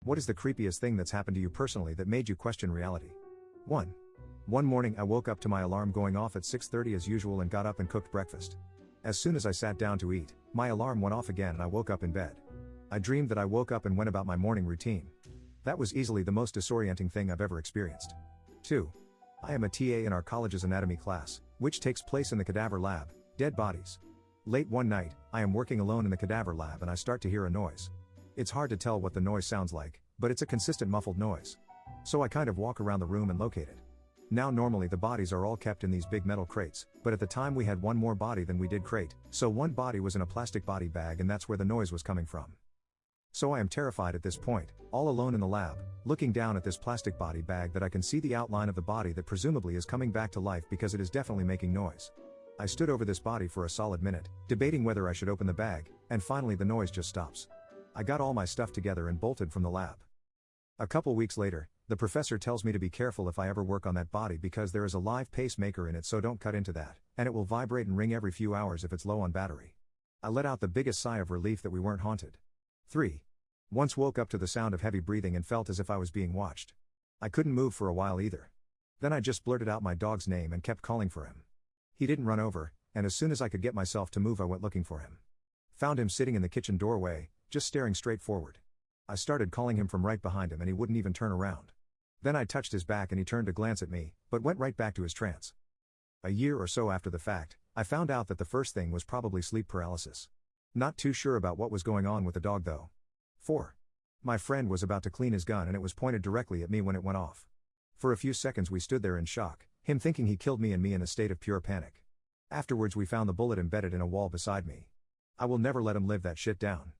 What is the creepiest thing that's happened to you personally that made you question reality? 1. One morning I woke up to my alarm going off at 6:30 as usual and got up and cooked breakfast. As soon as I sat down to eat, my alarm went off again and I woke up in bed. I dreamed that I woke up and went about my morning routine. That was easily the most disorienting thing I've ever experienced. 2. I am a TA in our college's anatomy class, which takes place in the cadaver lab, dead bodies. Late one night, I am working alone in the cadaver lab and I start to hear a noise. It's hard to tell what the noise sounds like, but it's a consistent muffled noise. So I kind of walk around the room and locate it. Now normally the bodies are all kept in these big metal crates, but at the time we had one more body than we did crate, so one body was in a plastic body bag and that's where the noise was coming from. So I am terrified at this point, all alone in the lab, looking down at this plastic body bag that I can see the outline of the body that presumably is coming back to life because it is definitely making noise. I stood over this body for a solid minute, debating whether I should open the bag, and finally the noise just stops. I got all my stuff together and bolted from the lab. A couple weeks later, the professor tells me to be careful if I ever work on that body because there is a live pacemaker in it, so don't cut into that, and it will vibrate and ring every few hours if it's low on battery. I let out the biggest sigh of relief that we weren't haunted. 3. Once woke up to the sound of heavy breathing and felt as if I was being watched. I couldn't move for a while either. Then I just blurted out my dog's name and kept calling for him. He didn't run over, and as soon as I could get myself to move I went looking for him. Found him sitting in the kitchen doorway, just staring straight forward. I started calling him from right behind him and he wouldn't even turn around. Then I touched his back and he turned to glance at me, but went right back to his trance. A year or so after the fact, I found out that the first thing was probably sleep paralysis. Not too sure about what was going on with the dog though. 4. My friend was about to clean his gun and it was pointed directly at me when it went off. For a few seconds we stood there in shock, him thinking he killed me and me in a state of pure panic. Afterwards we found the bullet embedded in a wall beside me. I will never let him live that shit down.